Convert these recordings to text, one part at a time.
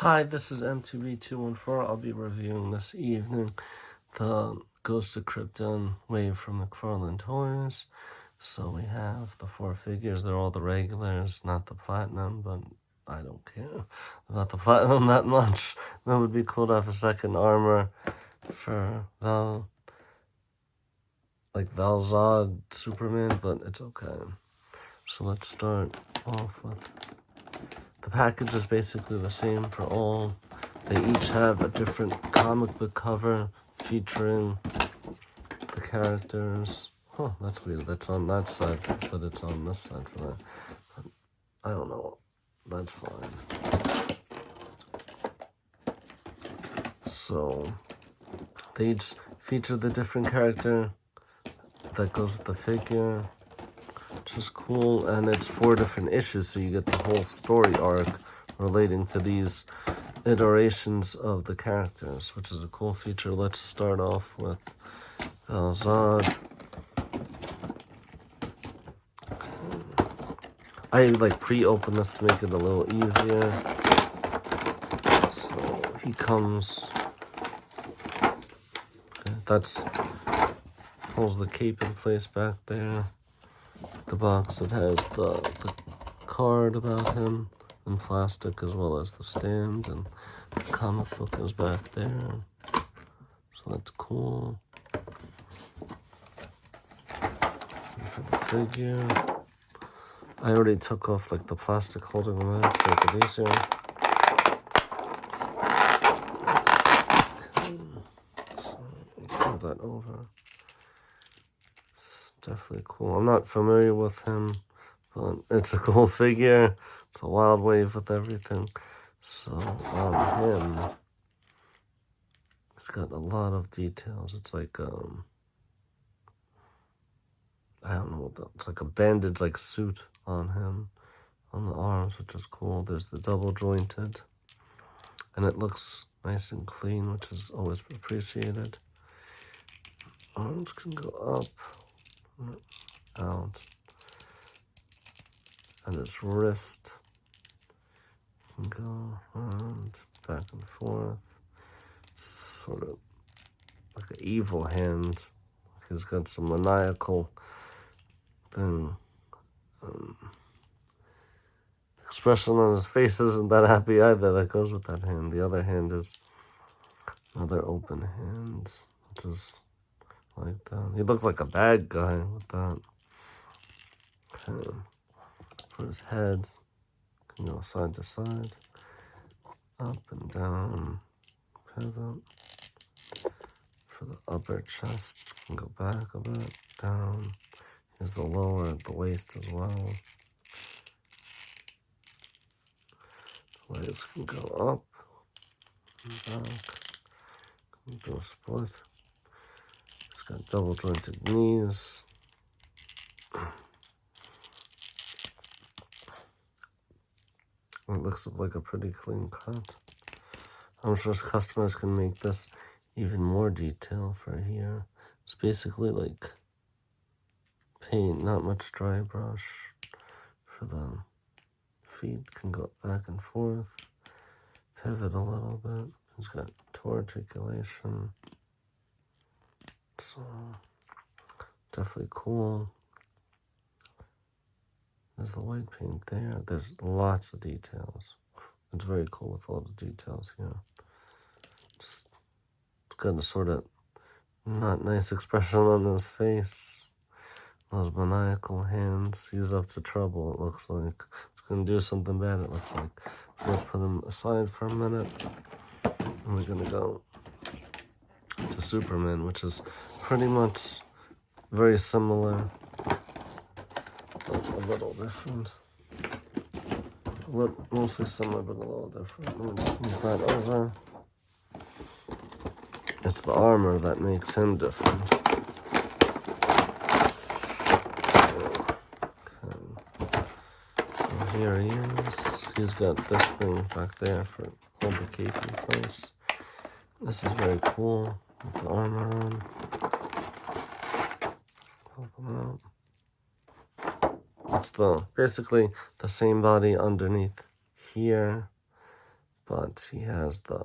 Hi, this is MTV214. I'll be reviewing this evening the Ghost of Krypton wave from McFarlane Toys. So we have the 4 figures. They're all the regulars, not the platinum, but I don't care about the platinum that much. That would be cool to have a second armor for Val Zod Superman, but it's okay. So let's start off with the package is basically the same for all. They each have a different comic book cover featuring the characters. Huh, that's weird. That's on that side, but it's on this side for that. But I don't know. That's fine. So, they each feature the different character that goes with the figure, which is cool. And it's 4 different issues, so you get the whole story arc relating to these iterations of the characters, which is a cool feature. Let's start off with Val Zod. I pre-opened this to make it a little easier. So he comes. Okay, holds the cape in place back there. The box, it has the card about him in plastic, as well as the stand, and the comic book is back there. So that's cool. And for the figure, I already took off the plastic holding them out to make it easier. Okay. So throw that over. It's definitely cool. I'm not familiar with him, but it's a cool figure. It's a wild wave with everything. So on him, it's got a lot of details. It's I don't know what it's like a bandage suit on him, on the arms, which is cool. There's the double jointed, and it looks nice and clean, which is always appreciated. Arms can go up, out, and his wrist can go around, back and forth. It's sort of like an evil hand. He's got some maniacal thing. Expression on his face isn't that happy either. That goes with that hand. The other hand is another open hand, which is like that. He looks like a bad guy with that. Okay. For his head, can go side to side, up and down, pivot. For the upper chest, can go back a bit, down. Here's the lower at the waist as well. The legs can go up and back. Can do a split. It's got double jointed knees. It looks like a pretty clean cut. I'm sure customers can make this even more detail for here. It's basically like paint, not much dry brush. For the feet, can go back and forth, pivot a little bit. It's got toe articulation. So definitely cool. There's the white paint there. There's lots of details. It's very cool with all the details here. It's got a sort of not nice expression on his face. Those maniacal hands. He's up to trouble, it looks like. He's gonna do something bad, it looks like. Let's put him aside for a minute. And we're gonna go to Superman, which is pretty much very similar, but a little different. Mostly similar, but a little different. Let me just move that over. It's the armor that makes him different. Okay. So here he is. He's got this thing back there for hold the cape in place. This is very cool with the armor on. Help him out. It's basically the same body underneath here, but he has the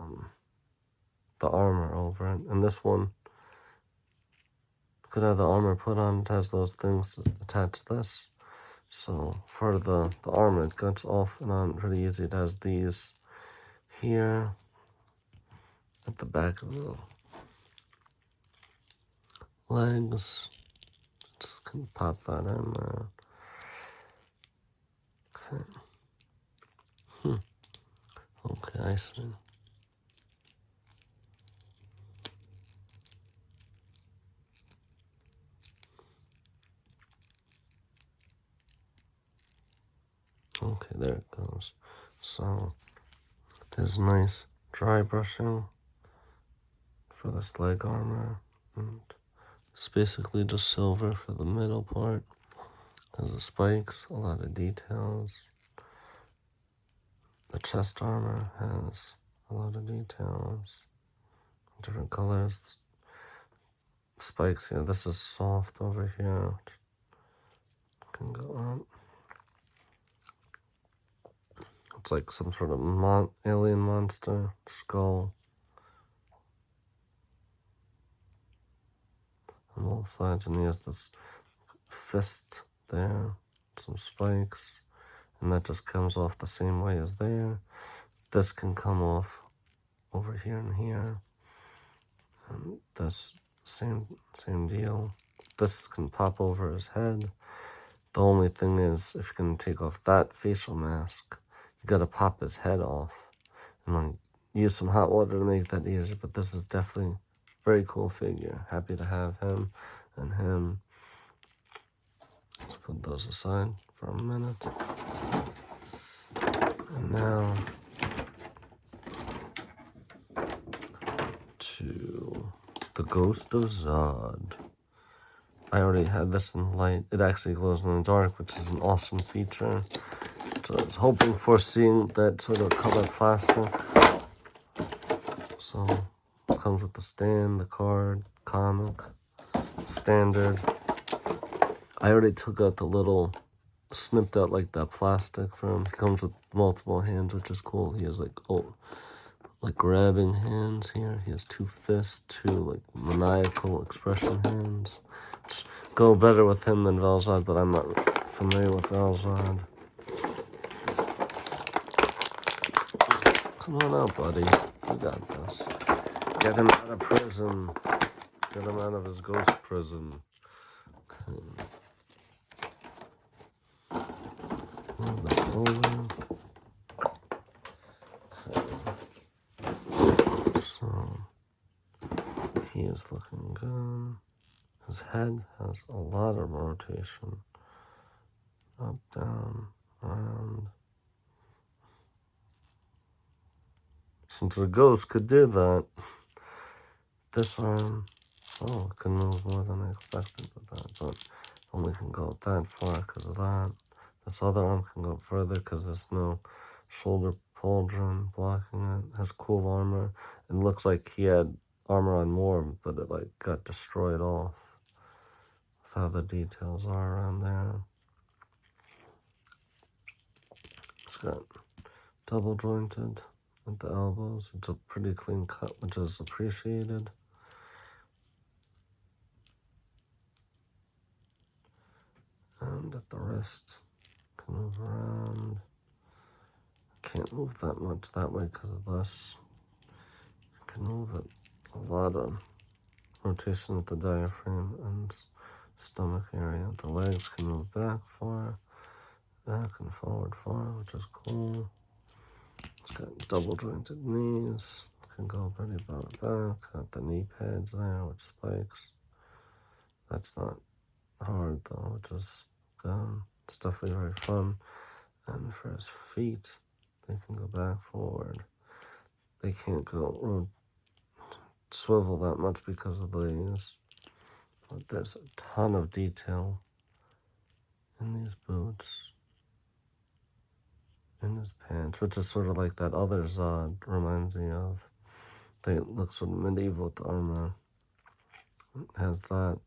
armor over it. And this one could have the armor put on. It has those things attached to this. So for the armor, it gets off and on pretty easy. It has these here at the back of the legs. Just can pop that in there. Okay. Okay, I see. Okay, there it goes. So there's nice dry brushing for this leg armor, and it's basically just silver for the middle part. Has the spikes, a lot of details. The chest armor has a lot of details, different colors. Spikes here, this is soft over here, which can go up. It's like some sort of alien monster skull on both sides, and he has this fist there, some spikes, and that just comes off the same way as there. This can come off over here and here, and this same deal. This can pop over his head. The only thing is, if you're gonna take off that facial mask, you gotta pop his head off and like use some hot water to make that easier. But this is definitely a very cool figure. Happy to have him and him. Let's put those aside for a minute. And now to the Ghost of Zod. I already had this in light. It actually glows in the dark, which is an awesome feature. So I was hoping for seeing that sort of color plastic. So it comes with the stand, the card, comic, standard. I already took out the little, snipped out like that plastic for him. He comes with multiple hands, which is cool. He has like grabbing hands here. He has two fists, two like maniacal expression hands. Which go better with him than Val Zod, but I'm not familiar with Val Zod. Come on out, buddy. You got this. Get him out of prison. Get him out of his ghost prison. Okay. Move this over. Okay. So, he is looking good. His head has a lot of rotation. Up, down, around. Since a ghost could do that, this arm, it can move more than I expected with that, but only can go that far because of that. This other arm can go further because there's no shoulder pauldron blocking it. It has cool armor. It looks like he had armor on more, but it like got destroyed off with how the details are around there. It's got double jointed at the elbows. It's a pretty clean cut, which is appreciated. And at the wrist, can move around. Can't move that much that way because of this. Can move it a lot of rotation at the diaphragm and stomach area. The legs can move back far and forward far, which is cool. It's got double jointed knees. Can go pretty far back. Got the knee pads there with spikes. That's not hard though, which is good. It's definitely very fun. And for his feet, they can go back, forward. They can't go swivel that much because of these. But there's a ton of detail in these boots, in his pants, which is sort of like that other Zod reminds me of. They look sort of medieval with the armor. It has that.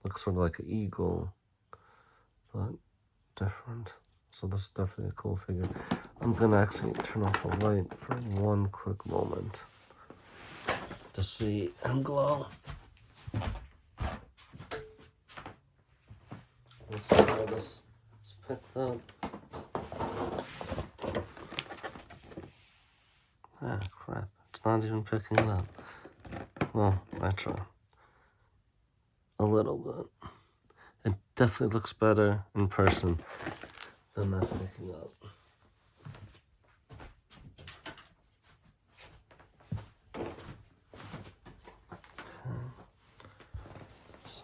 Looks sort of like an eagle, but different. So this is definitely a cool figure. I'm gonna actually turn off the light for one quick moment to see him glow. Let's see how this is picked up. Ah, crap. It's not even picking it up. Well, I try. A little bit. It definitely looks better in person than that's picking up. So,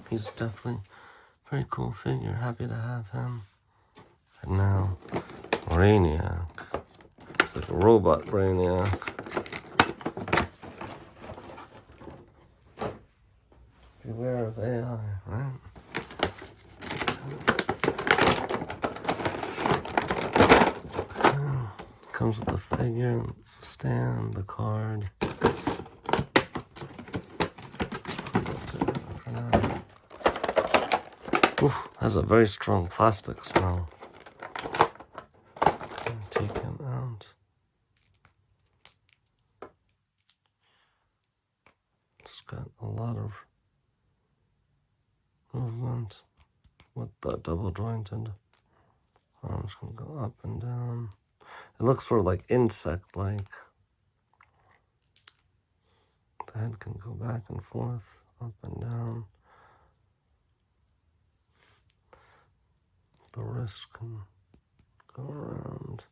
he's definitely a very cool figure. Happy to have him. And now, Brainiac. It's like a robot Brainiac. Beware of AI, right? Comes with the figure, stand, the card. Oof, has a very strong plastic smell. Take him out. It's got a lot of movement with the double jointed. Arms can go up and down. It looks sort of like insect-like. The head can go back and forth, up and down. The wrist can go around.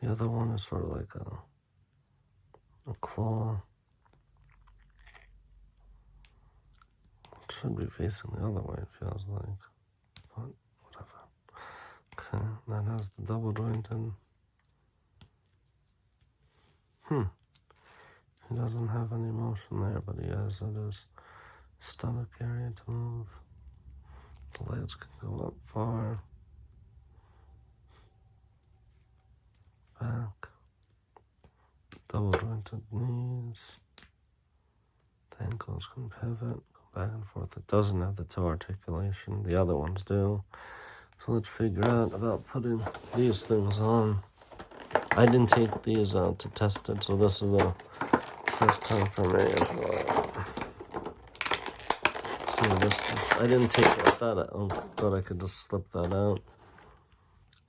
The other one is sort of like a claw. It should be facing the other way, it feels like. But whatever. Okay, that has the double jointed. He doesn't have any motion there, but he has at his stomach area to move. The legs can go up far. Back. Double jointed knees. The ankles can pivot, go back and forth. It doesn't have the toe articulation. The other ones do. So let's figure out about putting these things on. I didn't take these out to test it, so this is the first time for me as well. See, I didn't take that out, but I could just slip that out.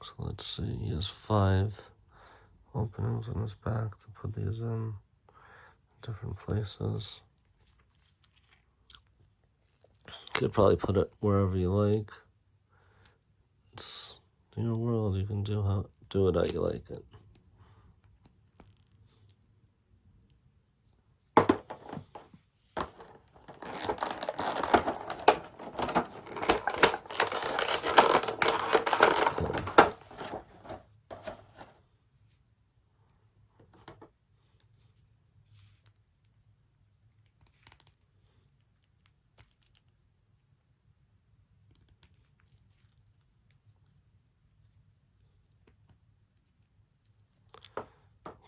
So let's see, he has 5 openings in his back to put these in different places. Could probably put it wherever you like. It's your world, you can do it how you like it.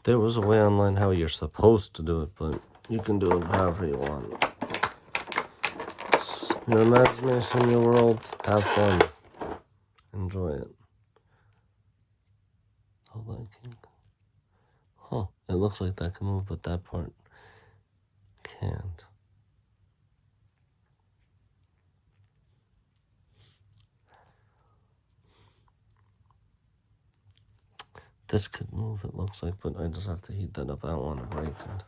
There was a way online how you're supposed to do it, but you can do it however you want. It's your imagination, your world, have fun. Enjoy it. Oh, liking. Huh, it looks like that can move, but that part can't. This could move, it looks like, but I just have to heat that up. I don't want to break it.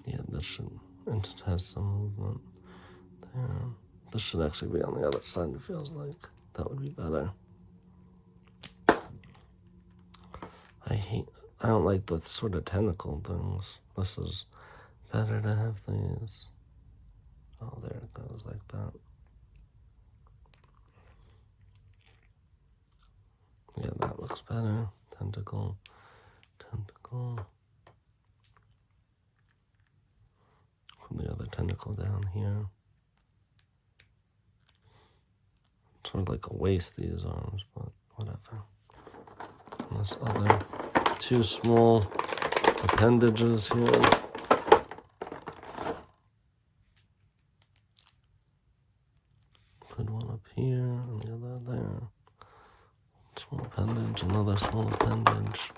Yeah, it has some movement there. This should actually be on the other side, it feels like. That would be better. I don't like the sort of tentacle things. This is better to have these. Oh, there it goes, like that. Yeah, that looks better. Tentacle. Put the other tentacle down here. Sort of like a waist, these arms, but whatever. And There's other two small appendages here. Put one up here and the other there. Small appendage, another small appendage.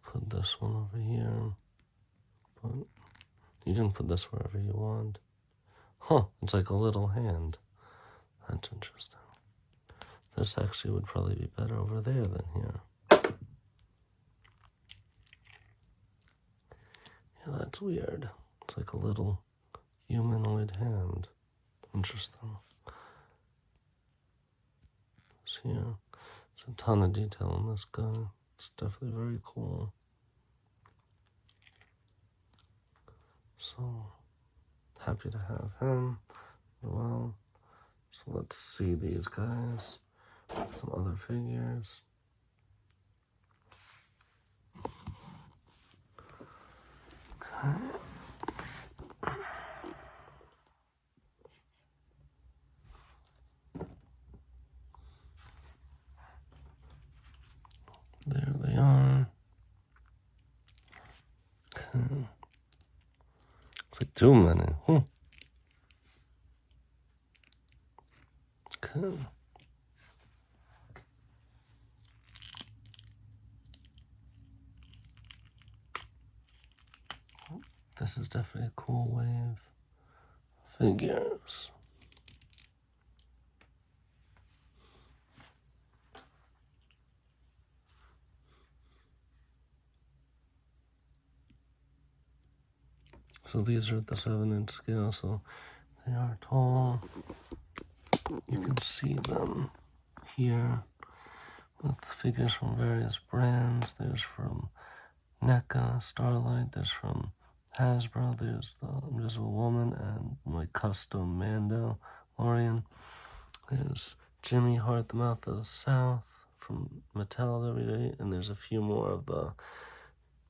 Put this one over here. But you can put this wherever you want. Huh, it's like a little hand. That's interesting. This actually would probably be better over there than here. Yeah, that's weird. It's like a little humanoid hand. Interesting. So yeah, there's a ton of detail on this guy. It's definitely very cool. So happy to have him. Well, so let's see these guys. Some other figures. Okay. There they are. Okay. It's like too many. Okay. This is definitely a cool wave. Figures. So these are at the 7-inch scale, so they are tall. You can see them here with figures from various brands. There's from NECA, Starlight, there's from Hasbro, there's the Invisible Woman and my custom Mando, Lorian. There's Jimmy Hart, the Mouth of the South from Mattel WWE, and there's a few more of the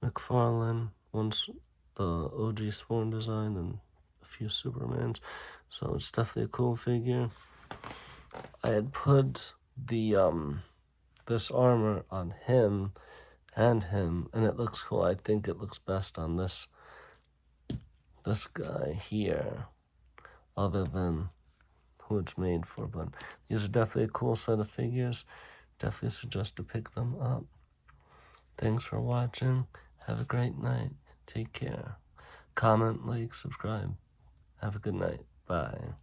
McFarlane ones, the OG Spawn design, and a few Supermans. So it's definitely a cool figure. I had put the this armor on him, and it looks cool. I think it looks best on this guy here, other than who it's made for. But these are definitely a cool set of figures. Definitely suggest to pick them up. Thanks for watching. Have a great night. Take care. Comment, like, subscribe. Have a good night. Bye.